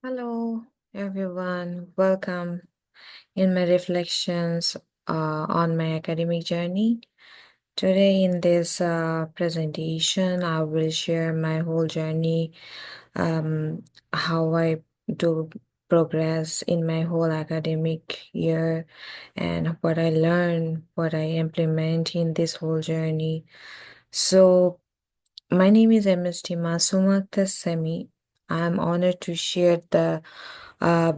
Hello, everyone. Welcome in my reflections on my academic journey. Today, in this presentation, I will share my whole journey, um, how I do progress in my whole academic year, and what I learn, what I implement in this whole journey. So, my name is MST Masumakta Semi. I'm honored to share the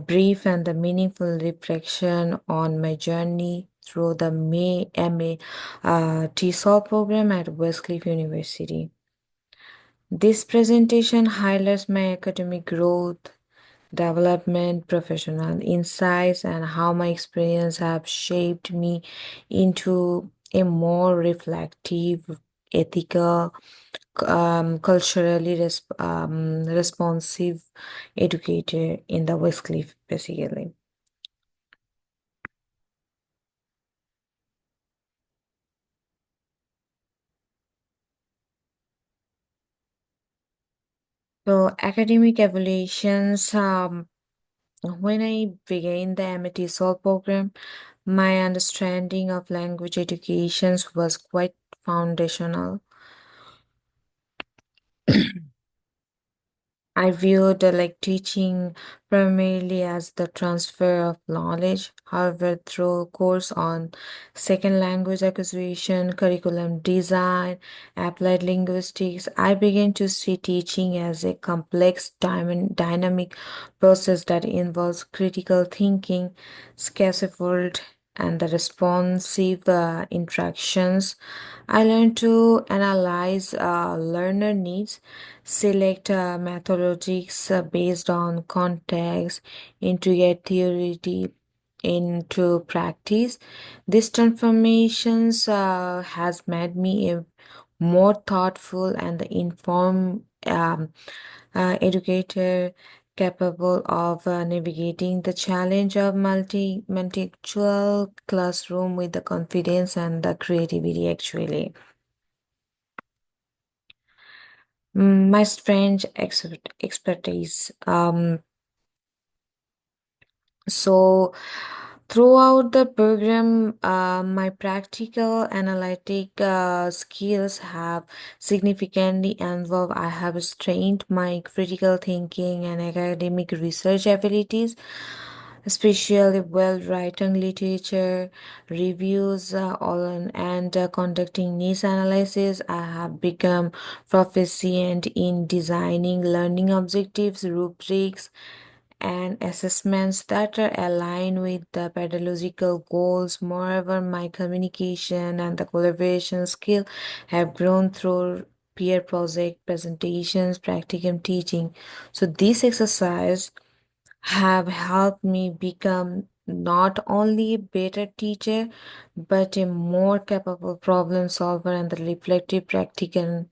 brief and the meaningful reflection on my journey through the May MA TESOL program at Westcliff University. This presentation highlights my academic growth, development, professional insights, and how my experience have shaped me into a more reflective, ethical, culturally responsive educator in the Westcliff, basically. So, academic evaluations, when I began the MAT program, my understanding of language educations was quite foundational. I viewed teaching primarily as the transfer of knowledge. However, through course on second language acquisition, curriculum design, applied linguistics, I began to see teaching as a complex dynamic process that involves critical thinking, scaffold, and the responsive interactions. I learned to analyze learner needs, select methodologies based on context, integrate theory into practice. This transformations has made me a more thoughtful and informed educator capable of navigating the challenge of multicultural classroom with the confidence and the creativity actually. My French expertise. So throughout the program, my practical analytic skills have significantly evolved. I have strained my critical thinking and academic research abilities, especially well-written literature, reviews, and conducting needs analysis. I have become proficient in designing learning objectives, rubrics, and assessments that are aligned with the pedagogical goals. Moreover, my communication and the collaboration skill have grown through peer project presentations, practicum teaching. So this exercise have helped me become not only a better teacher, but a more capable problem solver and the reflective practical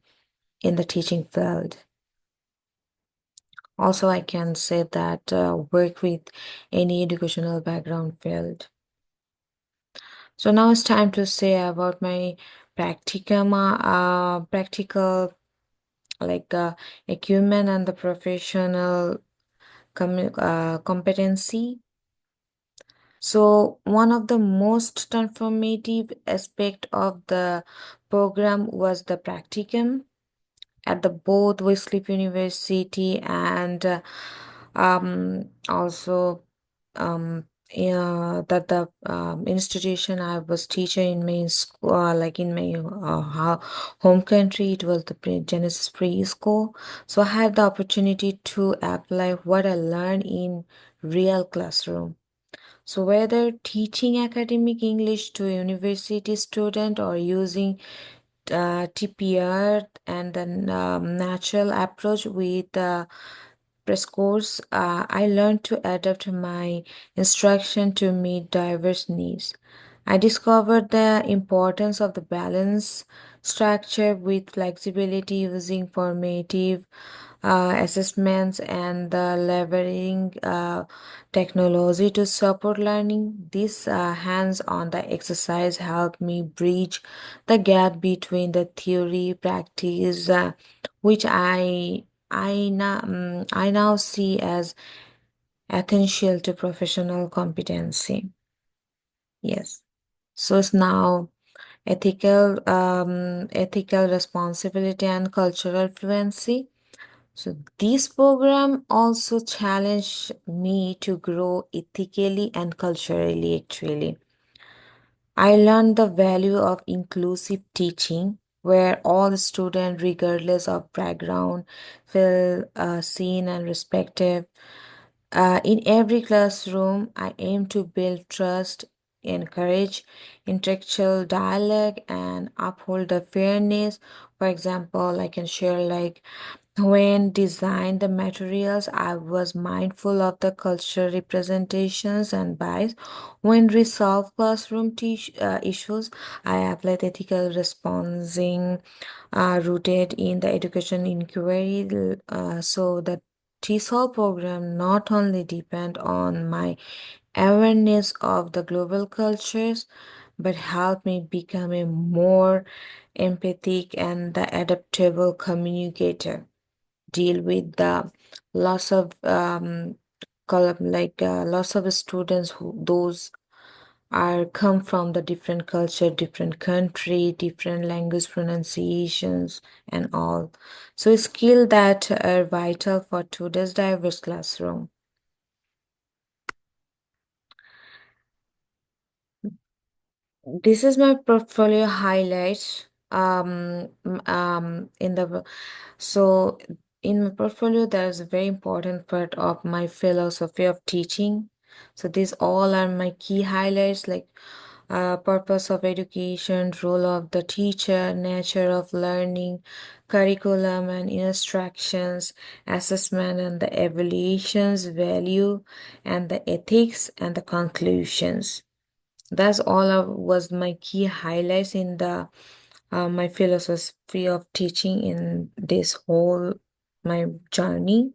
in the teaching field. Also, I can say that work with any educational background field. So now it's time to say about my practical acumen and the professional competency. So one of the most transformative aspect of the program was the practicum at the both Wycliffe University and also that the institution I was teacher in my school, like in my home country, it was the Genesis preschool. So I had the opportunity to apply what I learned in real classroom. So whether teaching academic English to a university student or using TPR and then natural approach with preschoolers, I learned to adapt my instruction to meet diverse needs. I discovered the importance of the balance structure with flexibility using formative assessments and the leveraging technology to support learning. This hands-on the exercise helped me bridge the gap between the theory practice, which I now see as essential to professional competency. Yes. So it's now ethical responsibility and cultural fluency. So this program also challenged me to grow ethically and culturally actually. I learned the value of inclusive teaching, where all students, regardless of background, feel seen and respected. In every classroom, I aim to build trust, encourage intellectual dialogue, and uphold the fairness. For example, I can share like when design the materials, I was mindful of the cultural representations and bias. When resolve classroom issues, I applied ethical responding rooted in the education inquiry. So the TESOL program not only depend on my awareness of the global cultures, but help me become a more empathic and the adaptable communicator, deal with the loss of loss of students who those are come from the different culture, different country, different language pronunciations and all. So skill that are vital for today's diverse classroom. This is my portfolio highlights. In the so in my portfolio, there's a very important part of my philosophy of teaching. So these all are my key highlights, like purpose of education, role of the teacher, nature of learning, curriculum and instructions, assessment and the evaluations, value and the ethics and the conclusions. That's all was my key highlights in the my philosophy of teaching in this whole my journey.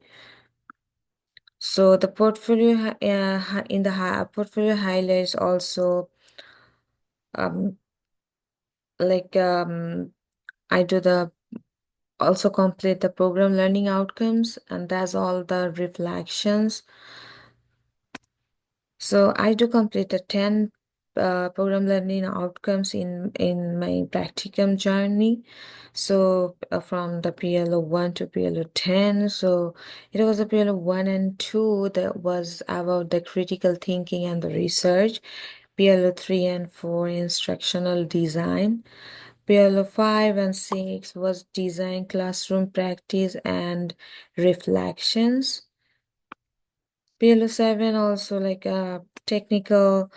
So the portfolio in the portfolio highlights also um like I do the also complete the program learning outcomes, and that's all the reflections. So I do complete the 10 program learning outcomes in my practicum journey. So from the PLO 1 to PLO 10. So it was the PLO 1 and 2 that was about the critical thinking and the research. PLO 3 and 4 instructional design. PLO 5 and 6 was design classroom practice and reflections. PLO 7 also like technical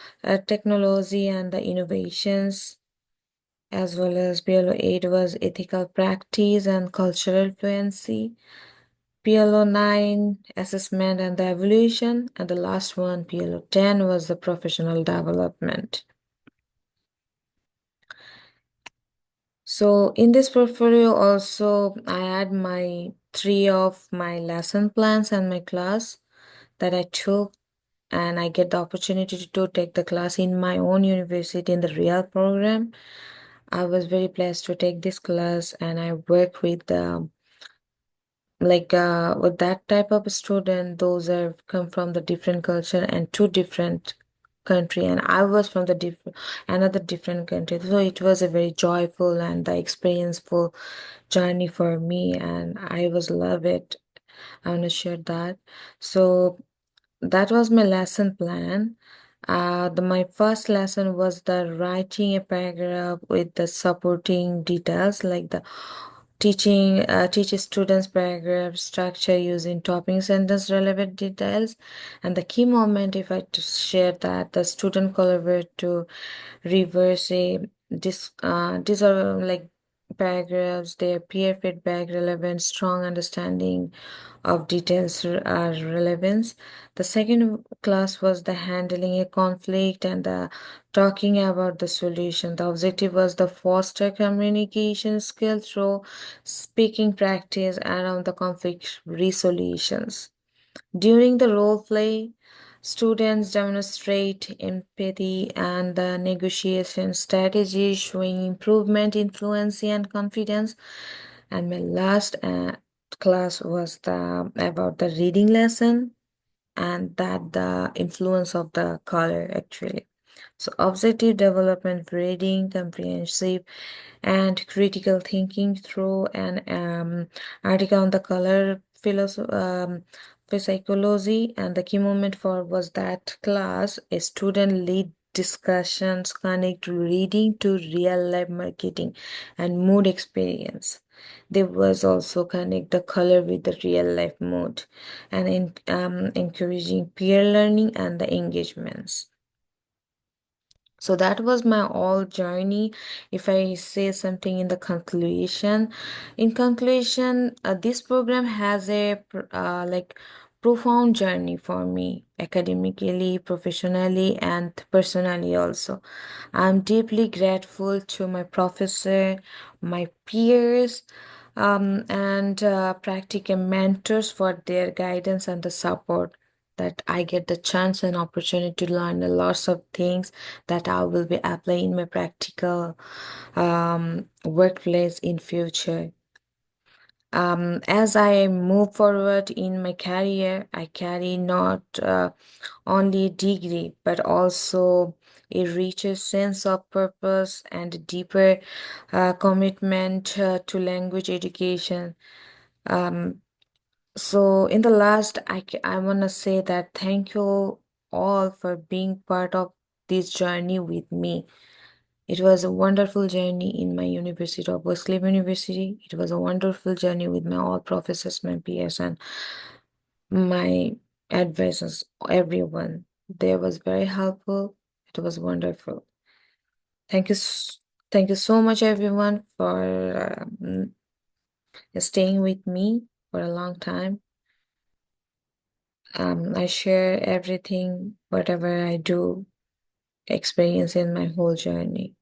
technology and the innovations, as well as PLO 8 was ethical practice and cultural fluency. PLO 9 assessment and the evolution, and the last one PLO 10 was the professional development. So in this portfolio also I add my 3 of my lesson plans and my class that I took, and I get the opportunity to take the class in my own university in the real program. I was very blessed to take this class, and I work with with that type of student. Those are come from the different culture and two different country, and I was from the different another different country. So it was a very joyful and the experienceful journey for me, and I was love it. I want to share that. So that was my lesson plan. My first lesson was the writing a paragraph with the supporting details, like the teach students paragraph structure using topping sentence relevant details, and the key moment if I to share that the student collaborate to reverse a these are like paragraphs, their peer feedback relevant strong understanding of details are relevance. The second class was the handling a conflict and the talking about the solution. The objective was the foster communication skill through speaking practice around the conflict resolutions. During the role play, students demonstrate empathy and the negotiation strategy, showing improvement in fluency and confidence. And my last class was the about the reading lesson. and that the influence of the color actually. So observative development, reading, comprehensive and critical thinking through an article on the color psychology. And the key moment for was that class, a student lead discussions connect reading to real life marketing and mood experience. There was also connect the color with the real life mood and encouraging peer learning and the engagements. So that was my all journey. If I say something in the conclusion, this program has a like profound journey for me, academically, professionally, and personally also. I'm deeply grateful to my professor, my peers, and practical mentors for their guidance and the support that I get the chance and opportunity to learn a lots of things that I will be applying in my practical workplace in future. As I move forward in my career, I carry not only a degree but also a richer sense of purpose and a deeper commitment to language education. Um, so in the last, I want to say that thank you all for being part of this journey with me. It was a wonderful journey in my university of Westcliff University. It was a wonderful journey with my all professors, my peers, and my advisors, everyone. They was very helpful. It was wonderful. Thank you, thank you so much, everyone, for staying with me for a long time. I share everything, whatever I do, experience in my whole journey.